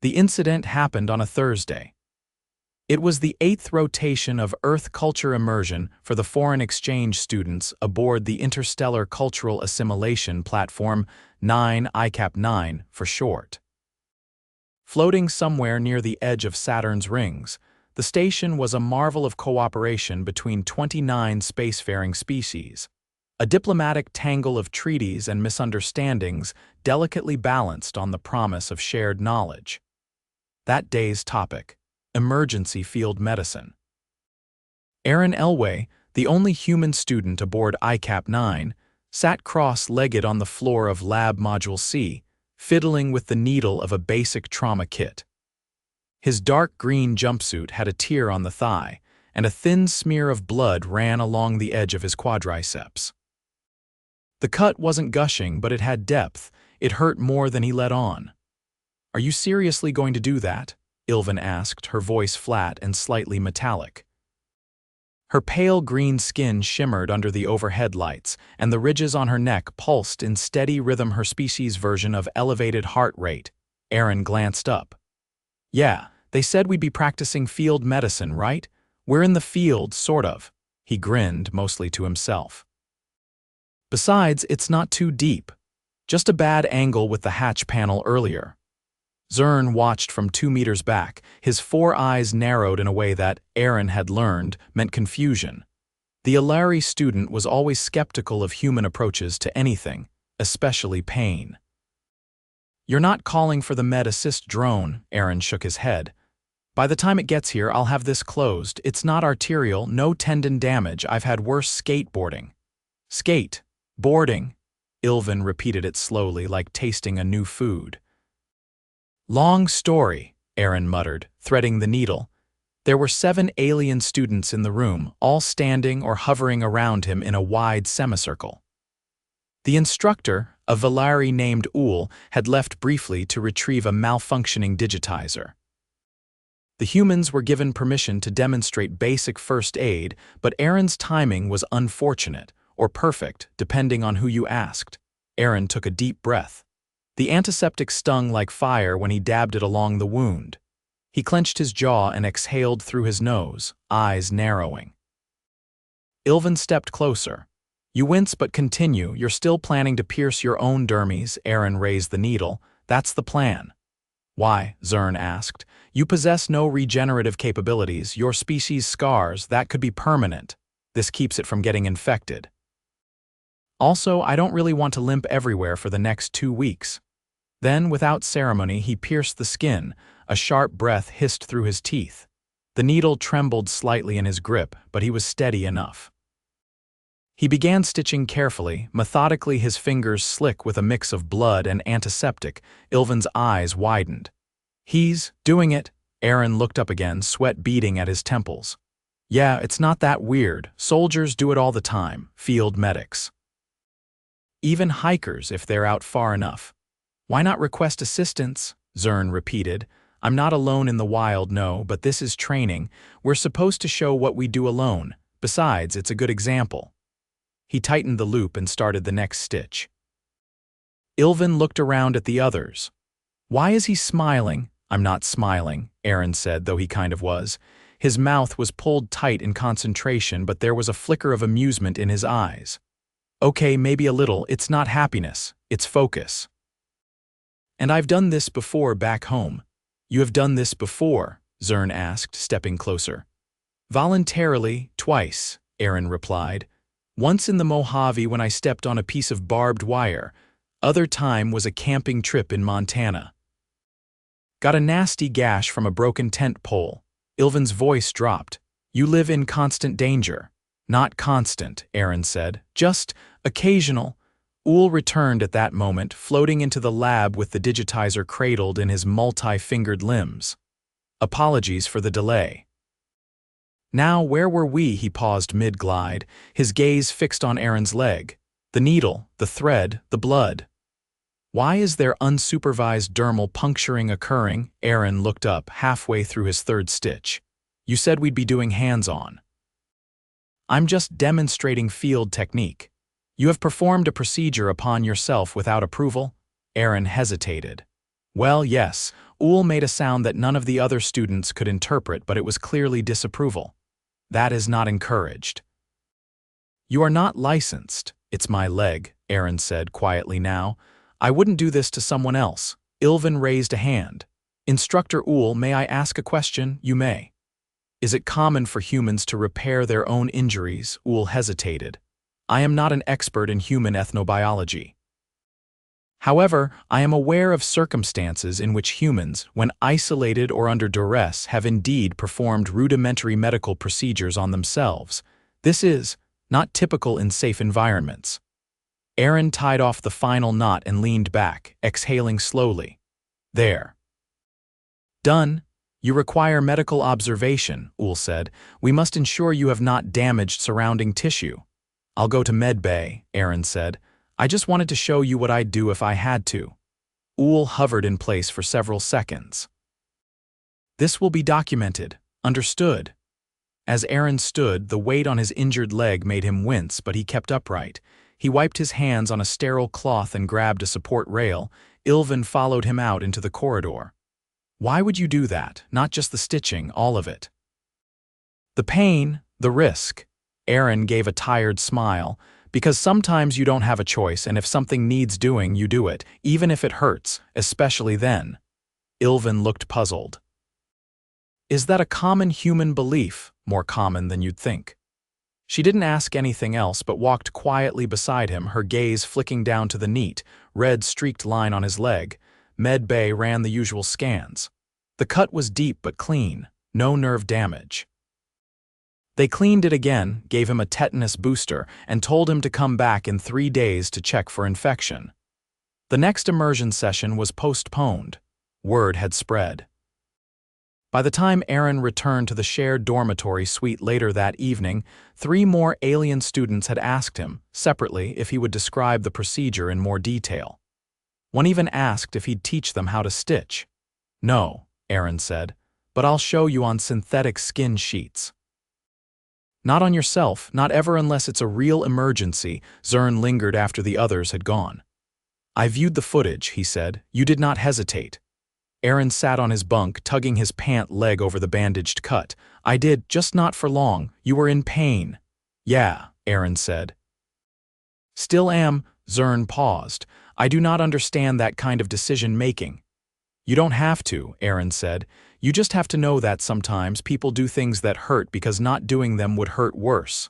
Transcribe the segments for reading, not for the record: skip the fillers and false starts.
The incident happened on a Thursday. It was the 8th rotation of Earth Culture Immersion for the foreign exchange students aboard the Interstellar Cultural Assimilation Platform 9 ICAP 9 for short. Floating somewhere near the edge of Saturn's rings, the station was a marvel of cooperation between 29 spacefaring species, a diplomatic tangle of treaties and misunderstandings delicately balanced on the promise of shared knowledge. That day's topic: emergency field medicine. Aaron Elway, the only human student aboard ICAP 9, sat cross-legged on the floor of Lab Module C, fiddling with the needle of a basic trauma kit. His dark green jumpsuit had a tear on the thigh, and a thin smear of blood ran along the edge of his quadriceps. The cut wasn't gushing, but it had depth. It hurt more than he let on. "Are you seriously going to do that?" Ilvin asked, her voice flat and slightly metallic. Her pale green skin shimmered under the overhead lights, and the ridges on her neck pulsed in steady rhythm, her species' version of elevated heart rate. Aaron glanced up. "Yeah, they said we'd be practicing field medicine, right? We're in the field, sort of." He grinned, mostly to himself. "Besides, it's not too deep. Just a bad angle with the hatch panel earlier." Zern watched from 2 meters back, his 4 eyes narrowed in a way that, Aaron had learned, meant confusion. The Alari student was always skeptical of human approaches to anything, especially pain. "You're not calling for the med assist drone," Aaron shook his head. "By the time it gets here, I'll have this closed. It's not arterial, no tendon damage. I've had worse skateboarding." "Skate. Boarding." Ilvin repeated it slowly, like tasting a new food. "Long story," Aaron muttered, threading the needle. There were 7 alien students in the room, all standing or hovering around him in a wide semicircle. The instructor, a Valari named Uhl, had left briefly to retrieve a malfunctioning digitizer. The humans were given permission to demonstrate basic first aid, but Aaron's timing was unfortunate, or perfect, depending on who you asked. Aaron took a deep breath. The antiseptic stung like fire when he dabbed it along the wound. He clenched his jaw and exhaled through his nose, eyes narrowing. Ilvin stepped closer. "You wince but continue. You're still planning to pierce your own dermis." Aaron raised the needle. "That's the plan." "Why?" Zern asked. "You possess no regenerative capabilities. Your species' scars, that could be permanent. This keeps it from getting infected. Also, I don't really want to limp everywhere for the next 2 weeks." Then, without ceremony, he pierced the skin. A sharp breath hissed through his teeth. The needle trembled slightly in his grip, but he was steady enough. He began stitching carefully, methodically, his fingers slick with a mix of blood and antiseptic. Ilvin's eyes widened. "He's doing it." Aaron looked up again, sweat beading at his temples. "Yeah, it's not that weird. Soldiers do it all the time, field medics. Even hikers if they're out far enough. Why not request assistance?" Zern repeated. "I'm not alone in the wild, no, but this is training. We're supposed to show what we do alone. Besides, it's a good example." He tightened the loop and started the next stitch. Ilvin looked around at the others. "Why is he smiling?" "I'm not smiling," Aaron said, though he kind of was. His mouth was pulled tight in concentration, but there was a flicker of amusement in his eyes. "Okay, maybe a little. It's not happiness. It's focus. And I've done this before back home." "You have done this before?" Zern asked, stepping closer. "Voluntarily, twice," Aaron replied. "Once in the Mojave when I stepped on a piece of barbed wire. Other time was a camping trip in Montana. Got a nasty gash from a broken tent pole." Ilvin's voice dropped. "You live in constant danger." "Not constant," Aaron said. "Just occasional." Uhl returned at that moment, floating into the lab with the digitizer cradled in his multi-fingered limbs. "Apologies for the delay." "Now, where were we?" He paused mid-glide, his gaze fixed on Aaron's leg. "The needle, the thread, the blood. Why is there unsupervised dermal puncturing occurring?" Aaron looked up halfway through his 3rd stitch. "You said we'd be doing hands-on." "I'm just demonstrating field technique." "You have performed a procedure upon yourself without approval?" Aaron hesitated. "Well, yes. Uhl made a sound that none of the other students could interpret, but it was clearly disapproval. That is not encouraged. You are not licensed. It's my leg, Aaron said quietly now. I wouldn't do this to someone else. Ilvin raised a hand. Instructor Uhl, may I ask a question? You may. Is it common for humans to repair their own injuries? Uhl hesitated. I am not an expert in human ethnobiology. However, I am aware of circumstances in which humans, when isolated or under duress, have indeed performed rudimentary medical procedures on themselves. This is not typical in safe environments. Aaron tied off the final knot and leaned back, exhaling slowly. There. Done. You require medical observation, Uhl said. We must ensure you have not damaged surrounding tissue. I'll go to med bay, Aaron said. I just wanted to show you what I'd do if I had to. Uhl hovered in place for several seconds. This will be documented. Understood. As Aaron stood, the weight on his injured leg made him wince, but he kept upright. He wiped his hands on a sterile cloth and grabbed a support rail. Ilvin followed him out into the corridor. Why would you do that? Not just the stitching, all of it. The pain, the risk. Aaron gave a tired smile. Because sometimes you don't have a choice, and if something needs doing, you do it, even if it hurts, especially then. Ilvin looked puzzled. Is that a common human belief? More common than you'd think. She didn't ask anything else but walked quietly beside him, her gaze flicking down to the neat, red streaked line on his leg. Med bay ran the usual scans. The cut was deep but clean, no nerve damage. They cleaned it again, gave him a tetanus booster, and told him to come back in 3 days to check for infection. The next immersion session was postponed. Word had spread. By the time Aaron returned to the shared dormitory suite later that evening, 3 more alien students had asked him, separately, if he would describe the procedure in more detail. One even asked if he'd teach them how to stitch. No, Aaron said, but I'll show you on synthetic skin sheets. Not on yourself, not ever unless it's a real emergency. Zern lingered after the others had gone. I viewed the footage, he said. You did not hesitate. Aaron sat on his bunk, tugging his pant leg over the bandaged cut. I did, just not for long. You were in pain. Yeah, Aaron said. Still am. Zern paused. I do not understand that kind of decision-making. You don't have to, Aaron said. You just have to know that sometimes people do things that hurt because not doing them would hurt worse.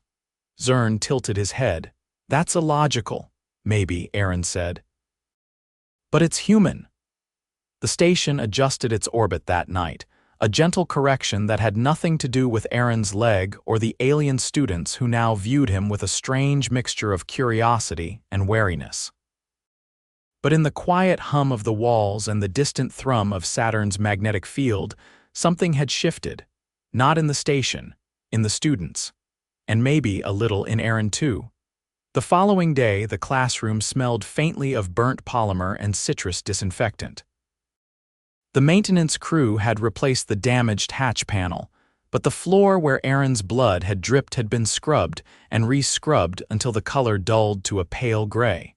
Zern tilted his head. That's illogical. Maybe, Aaron said. But it's human. The station adjusted its orbit that night, a gentle correction that had nothing to do with Aaron's leg or the alien students who now viewed him with a strange mixture of curiosity and wariness. But in the quiet hum of the walls and the distant thrum of Saturn's magnetic field, something had shifted. Not in the station, in the students. And maybe a little in Aaron too. The following day, the classroom smelled faintly of burnt polymer and citrus disinfectant. The maintenance crew had replaced the damaged hatch panel, but the floor where Aaron's blood had dripped had been scrubbed and re-scrubbed until the color dulled to a pale gray.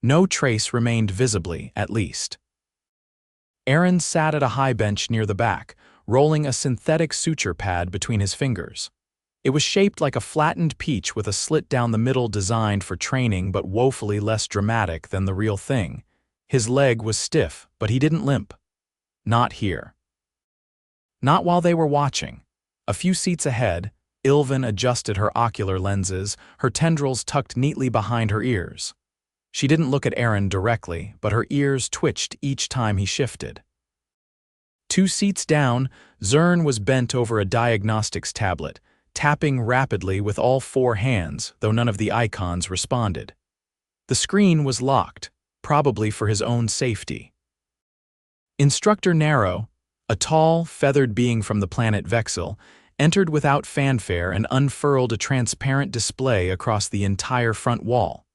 No trace remained visibly, at least. Aaron sat at a high bench near the back, rolling a synthetic suture pad between his fingers. It was shaped like a flattened peach with a slit down the middle designed for training but woefully less dramatic than the real thing. His leg was stiff, but he didn't limp. Not here. Not while they were watching. A few seats ahead, Ilvin adjusted her ocular lenses, her tendrils tucked neatly behind her ears. She didn't look at Aaron directly, but her ears twitched each time he shifted. 2 seats down, Zern was bent over a diagnostics tablet, tapping rapidly with all 4 hands, though none of the icons responded. The screen was locked, probably for his own safety. Instructor Narrow, a tall, feathered being from the planet Vexil, entered without fanfare and unfurled a transparent display across the entire front wall.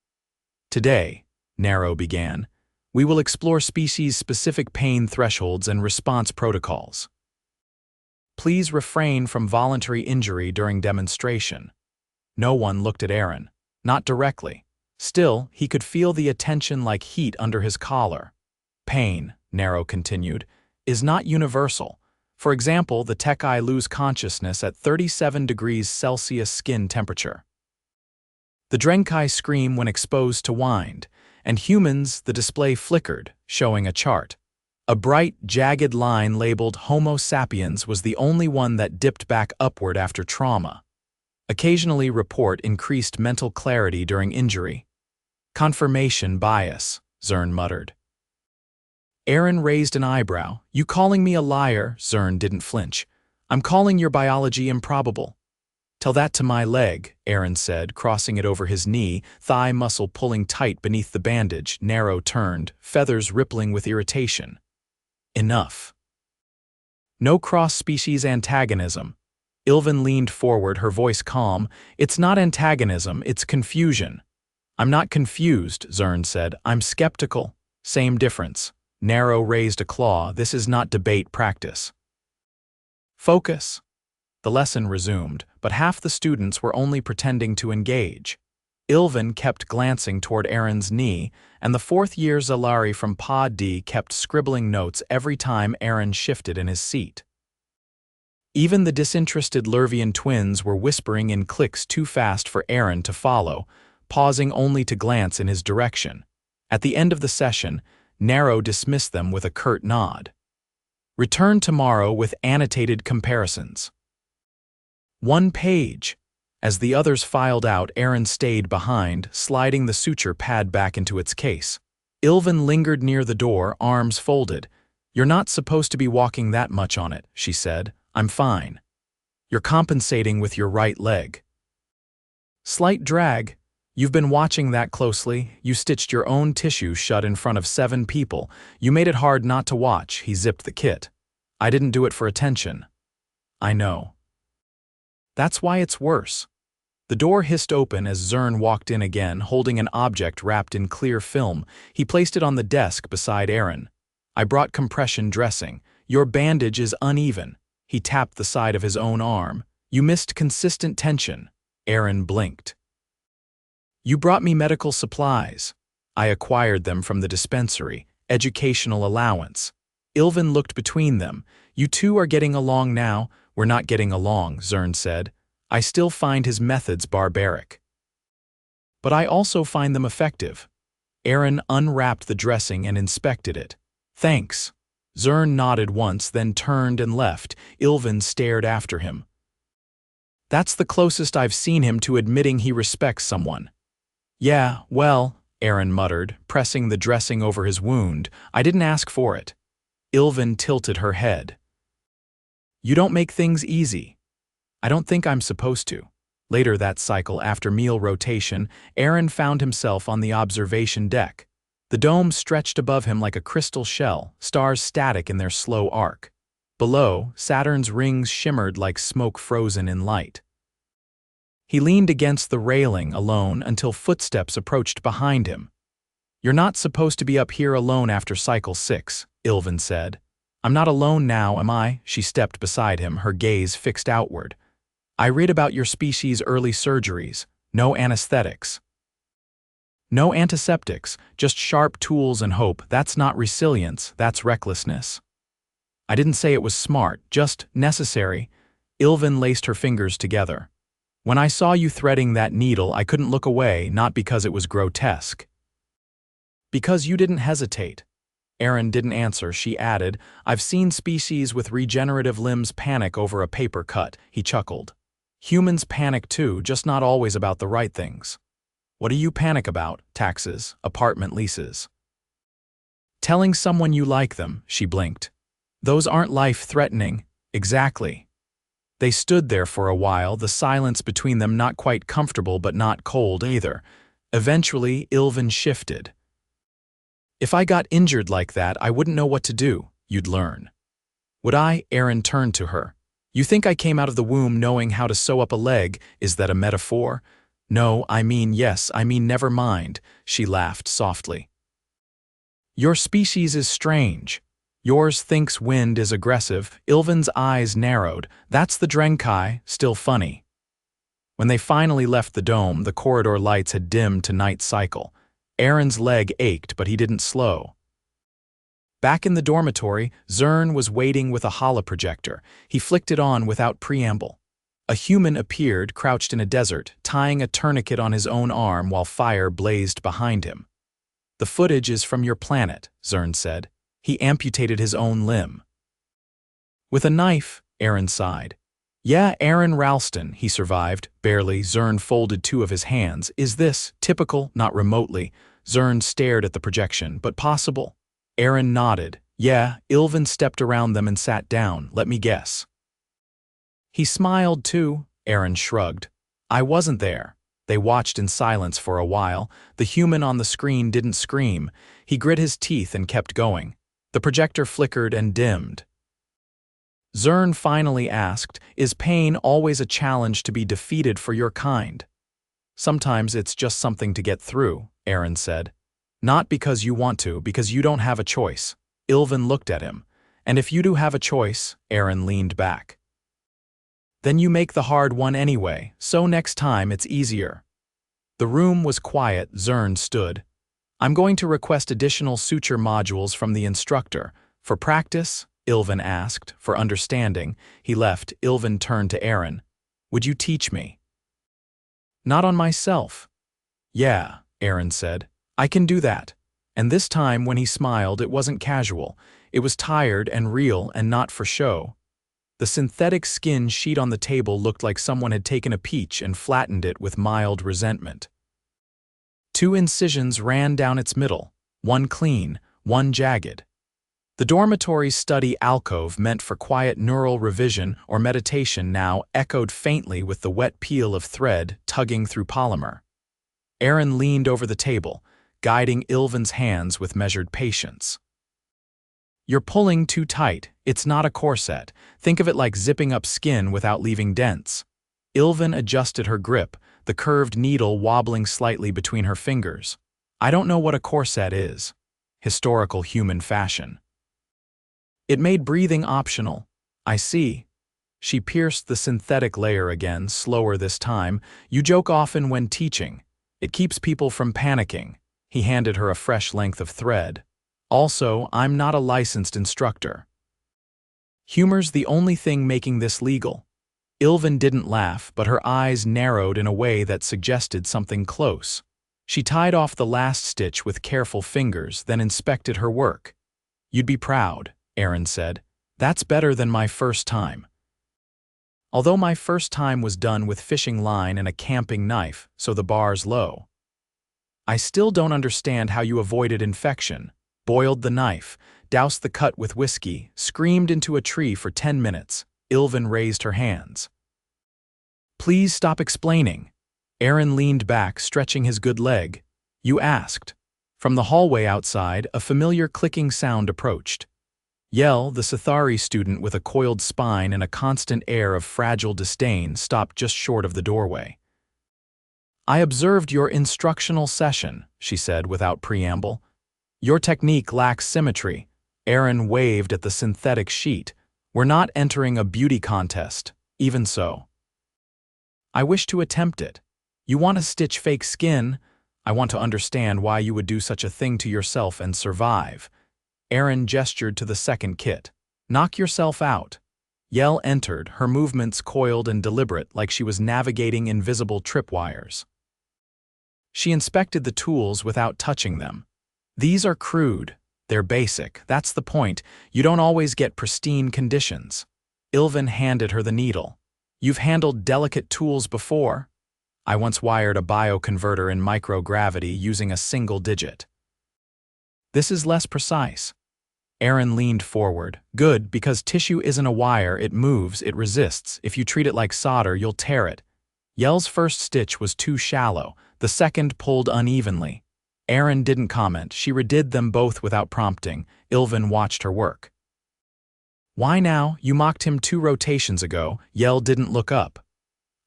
Today, Narrow began, we will explore species-specific pain thresholds and response protocols. Please refrain from voluntary injury during demonstration. No one looked at Aaron, not directly. Still, he could feel the attention like heat under his collar. Pain, Narrow continued, is not universal. For example, the Tekkai lose consciousness at 37 degrees Celsius skin temperature. The Drenkai scream when exposed to wind, and humans, the display flickered, showing a chart. A bright, jagged line labeled Homo sapiens was the only one that dipped back upward after trauma. Occasionally report increased mental clarity during injury. Confirmation bias, Zern muttered. Aaron raised an eyebrow. You calling me a liar? Zern didn't flinch. I'm calling your biology improbable. Tell that to my leg, Aaron said, crossing it over his knee, thigh muscle pulling tight beneath the bandage, narrow turned, feathers rippling with irritation. Enough. No cross-species antagonism. Ilvin leaned forward, her voice calm. It's not antagonism, it's confusion. I'm not confused, Zern said. I'm skeptical. Same difference. Narrow raised a claw. This is not debate practice. Focus. The lesson resumed, but half the students were only pretending to engage. Ilvin kept glancing toward Aaron's knee, and the fourth-year Zalari from Pod D kept scribbling notes every time Aaron shifted in his seat. Even the disinterested Lervian twins were whispering in clicks too fast for Aaron to follow, pausing only to glance in his direction. At the end of the session, Narrow dismissed them with a curt nod. Return tomorrow with annotated comparisons. 1 page. As the others filed out, Aaron stayed behind, sliding the suture pad back into its case. Ilvin lingered near the door, arms folded. You're not supposed to be walking that much on it, she said. I'm fine. You're compensating with your right leg. Slight drag. You've been watching that closely. You stitched your own tissue shut in front of 7 people. You made it hard not to watch. He zipped the kit. I didn't do it for attention. I know. That's why it's worse. The door hissed open as Zern walked in again, holding an object wrapped in clear film. He placed it on the desk beside Aaron. I brought compression dressing. Your bandage is uneven. He tapped the side of his own arm. You missed consistent tension. Aaron blinked. You brought me medical supplies. I acquired them from the dispensary. Educational allowance. Ilvin looked between them. You two are getting along now. We're not getting along, Zern said. I still find his methods barbaric. But I also find them effective. Aaron unwrapped the dressing and inspected it. Thanks. Zern nodded once, then turned and left. Ilvin stared after him. That's the closest I've seen him to admitting he respects someone. Yeah, well, Aaron muttered, pressing the dressing over his wound. I didn't ask for it. Ilvin tilted her head. You don't make things easy. I don't think I'm supposed to. Later that cycle, after meal rotation, Aaron found himself on the observation deck. The dome stretched above him like a crystal shell, stars static in their slow arc. Below, Saturn's rings shimmered like smoke frozen in light. He leaned against the railing alone until footsteps approached behind him. You're not supposed to be up here alone after cycle 6, Ilvin said. I'm not alone now, am I? She stepped beside him, her gaze fixed outward. I read about your species' early surgeries. No anesthetics. No antiseptics, just sharp tools and hope. That's not resilience, that's recklessness. I didn't say it was smart, just necessary. Ilvin laced her fingers together. When I saw you threading that needle, I couldn't look away, not because it was grotesque. Because you didn't hesitate. Aaron didn't answer. She added, I've seen species with regenerative limbs panic over a paper cut. He chuckled. Humans panic too, just not always about the right things. What do you panic about? Taxes, apartment leases. Telling someone you like them, she blinked. Those aren't life-threatening. Exactly. They stood there for a while, the silence between them not quite comfortable but not cold either. Eventually, Ilvin shifted. If I got injured like that, I wouldn't know what to do. You'd learn. Would I? Aaron turned to her. You think I came out of the womb knowing how to sew up a leg? Is that a metaphor? No, I mean yes, I mean never mind. She laughed softly. Your species is strange. Yours thinks wind is aggressive. Ilvin's eyes narrowed. That's the Drenkai, still funny. When they finally left the dome, the corridor lights had dimmed to night cycle. Aaron's leg ached, but he didn't slow. Back in the dormitory, Zern was waiting with a holoprojector. He flicked it on without preamble. A human appeared, crouched in a desert, tying a tourniquet on his own arm while fire blazed behind him. "The footage is from your planet," Zern said. He amputated his own limb. "With a knife," Aaron sighed. "Yeah, Aaron Ralston," he survived, barely. Zern folded two of his hands. "Is this typical?" "Not remotely." Zern stared at the projection. "But possible?" Aaron nodded. "Yeah." Ilvin stepped around them and sat down. "Let me guess." He smiled too. Aaron shrugged. "I wasn't there." They watched in silence for a while. The human on the screen didn't scream. He grit his teeth and kept going. The projector flickered and dimmed. Zern finally asked, "Is pain always a challenge to be defeated for your kind?" "Sometimes it's just something to get through," Aaron said. "Not because you want to, because you don't have a choice." Ilvin looked at him. "And if you do have a choice," Aaron leaned back, "then you make the hard one anyway, so next time it's easier." The room was quiet. Zern stood. "I'm going to request additional suture modules from the instructor. For practice?" Ilvin asked. For understanding. He left. Ilvin turned to Aaron. "Would you teach me?" "Not on myself." "Yeah," Aaron said. "I can do that." And this time when he smiled, it wasn't casual. It was tired and real and not for show. The synthetic skin sheet on the table looked like someone had taken a peach and flattened it with mild resentment. 2 incisions ran down its middle, one clean, one jagged. The dormitory's study alcove, meant for quiet neural revision or meditation, now echoed faintly with the wet peel of thread tugging through polymer. Aaron leaned over the table, guiding Ilvin's hands with measured patience. "You're pulling too tight. It's not a corset. Think of it like zipping up skin without leaving dents." Ilvin adjusted her grip, the curved needle wobbling slightly between her fingers. "I don't know what a corset is." Historical human fashion. "It made breathing optional." "I see." She pierced the synthetic layer again, slower this time. "You joke often when teaching. It keeps people from panicking." He handed her a fresh length of thread. "Also, I'm not a licensed instructor." "Humor's the only thing making this legal." Ilvin didn't laugh, but her eyes narrowed in a way that suggested something close. She tied off the last stitch with careful fingers, then inspected her work. "You'd be proud," Aaron said. "That's better than my first time." "Although my first time was done with fishing line and a camping knife, so the bar's low." "I still don't understand how you avoided infection. Boiled the knife, doused the cut with whiskey, screamed into a tree for 10 minutes. Ilvin raised her hands. "Please stop explaining." Aaron leaned back, stretching his good leg. "You asked." From the hallway outside, a familiar clicking sound approached. Yell, the Sithari student with a coiled spine and a constant air of fragile disdain, stopped just short of the doorway. "I observed your instructional session," she said without preamble. "Your technique lacks symmetry." Aaron waved at the synthetic sheet. "We're not entering a beauty contest, even so." "I wish to attempt it." "You want to stitch fake skin?" "I want to understand why you would do such a thing to yourself and survive." Aaron gestured to the second kit. "Knock yourself out." Yell entered, her movements coiled and deliberate, like she was navigating invisible tripwires. She inspected the tools without touching them. "These are crude. They're basic. That's the point. You don't always get pristine conditions." Ilvin handed her the needle. "You've handled delicate tools before?" "I once wired a bioconverter in microgravity using a single digit." "This is less precise." Aaron leaned forward. "Good, because tissue isn't a wire. It moves, it resists. If you treat it like solder, you'll tear it." Yell's first stitch was too shallow. The second pulled unevenly. Aaron didn't comment. She redid them both without prompting. Ilvin watched her work. "Why now? You mocked him 2 rotations ago." Yell didn't look up.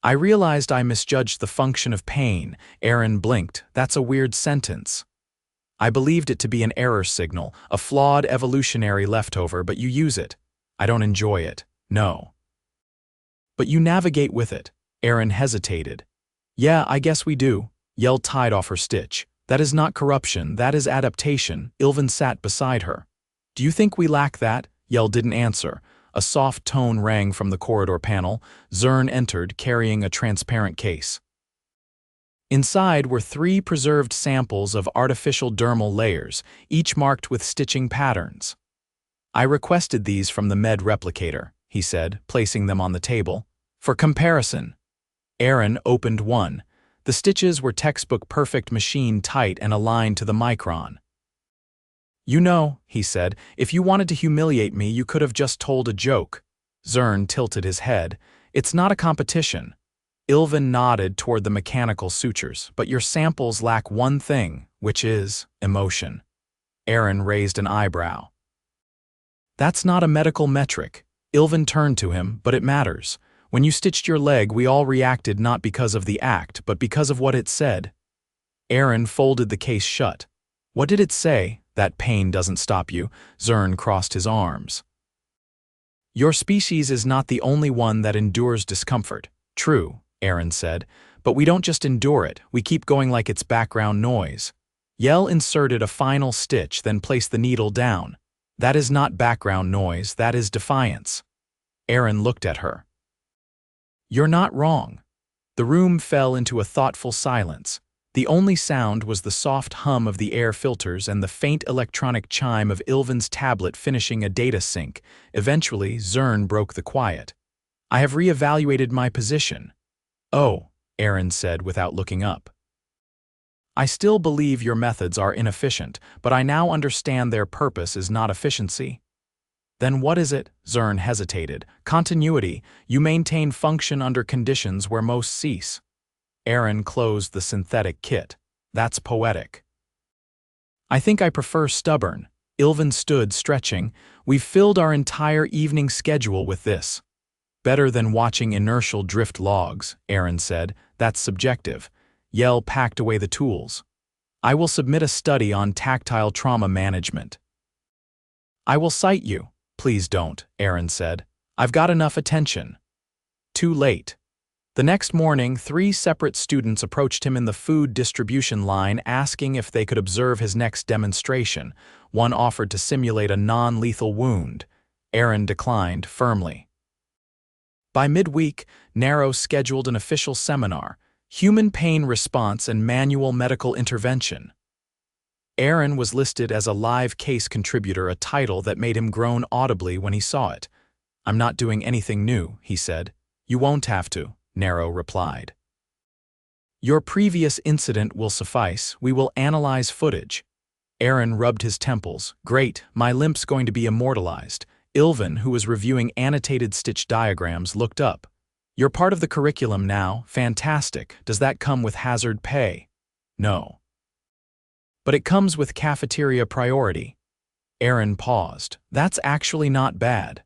"I realized I misjudged the function of pain." Aaron blinked. "That's a weird sentence." "I believed it to be an error signal, a flawed evolutionary leftover, but you use it." "I don't enjoy it." "No." "But you navigate with it." Aaron hesitated. "Yeah, I guess we do." Yell tied off her stitch. "That is not corruption, that is adaptation." Ilvin sat beside her. Do you think we lack that? Yell didn't answer. A soft tone rang from the corridor panel. Zern entered, carrying a transparent case. Inside were 3 preserved samples of artificial dermal layers, each marked with stitching patterns. I requested these from the med replicator, he said, placing them on the table. For comparison. Aaron opened one. The stitches were textbook perfect, machine tight and aligned to the micron. You know, he said, if you wanted to humiliate me, you could have just told a joke. Zern tilted his head. It's not a competition. Ilvin nodded toward the mechanical sutures, but your samples lack one thing, which is emotion. Aaron raised an eyebrow. That's not a medical metric. Ilvin turned to him, but it matters. When you stitched your leg, we all reacted not because of the act, but because of what it said. Aaron folded the case shut. What did it say? That pain doesn't stop you. Zern crossed his arms. Your species is not the only one that endures discomfort. True, Aaron said, but we don't just endure it, we keep going like it's background noise. Yell inserted a final stitch, then placed the needle down. That is not background noise, that is defiance. Aaron looked at her. You're not wrong. The room fell into a thoughtful silence. The only sound was the soft hum of the air filters and the faint electronic chime of Ilvin's tablet finishing a data sync. Eventually, Zern broke the quiet. I have reevaluated my position. Oh, Aaron said without looking up. I still believe your methods are inefficient, but I now understand their purpose is not efficiency. Then what is it? Zern hesitated. Continuity. You maintain function under conditions where most cease. Aaron closed the synthetic kit. That's poetic. I think I prefer stubborn. Ilvin stood, stretching. We've filled our entire evening schedule with this. Better than watching inertial drift logs, Aaron said. That's subjective. Yell packed away the tools. I will submit a study on tactile trauma management. I will cite you. Please don't, Aaron said. I've got enough attention. Too late. The next morning, 3 separate students approached him in the food distribution line asking if they could observe his next demonstration. One offered to simulate a non-lethal wound. Aaron declined firmly. By midweek, Narrow scheduled an official seminar, Human Pain Response and Manual Medical Intervention. Aaron was listed as a live case contributor, a title that made him groan audibly when he saw it. I'm not doing anything new, he said. You won't have to, Narrow replied. Your previous incident will suffice. We will analyze footage. Aaron rubbed his temples. Great, my limp's going to be immortalized. Ilvin, who was reviewing annotated stitch diagrams, looked up. You're part of the curriculum now. Fantastic. Does that come with hazard pay? No. But it comes with cafeteria priority. Aaron paused. That's actually not bad.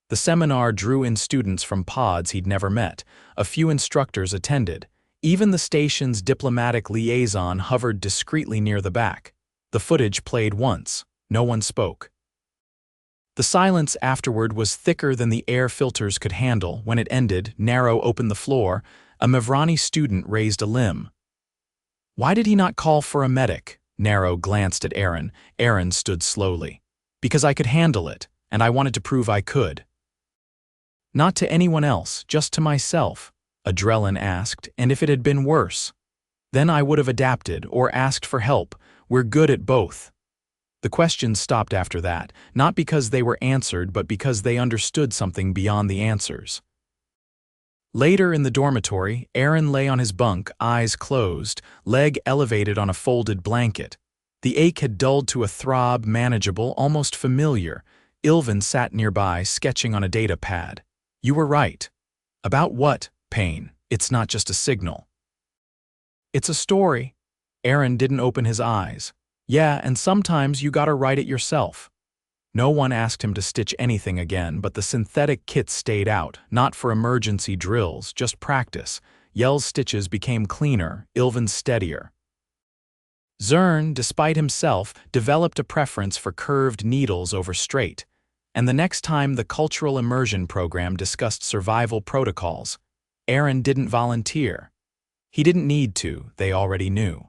The seminar drew in students from pods he'd never met. A few instructors attended. Even the station's diplomatic liaison hovered discreetly near the back. The footage played once. No one spoke. The silence afterward was thicker than the air filters could handle. When it ended, Narrow opened the floor. A Mavrani student raised a limb. Why did he not call for a medic? Narrow glanced at Aaron. Aaron stood slowly. Because I could handle it, and I wanted to prove I could. Not to anyone else, just to myself, Adrelin asked, and if it had been worse? Then I would have adapted or asked for help. We're good at both. The questions stopped after that, not because they were answered, but because they understood something beyond the answers. Later in the dormitory, Aaron lay on his bunk, eyes closed, leg elevated on a folded blanket. The ache had dulled to a throb, manageable, almost familiar. Ilvin sat nearby, sketching on a data pad. You were right. About what? Pain. It's not just a signal. It's a story. Aaron didn't open his eyes. Yeah, and sometimes you gotta write it yourself. No one asked him to stitch anything again, but the synthetic kits stayed out, not for emergency drills, just practice. Yell's stitches became cleaner, Ilvin's steadier. Zern, despite himself, developed a preference for curved needles over straight. And the next time the cultural immersion program discussed survival protocols, Aaron didn't volunteer. He didn't need to, they already knew.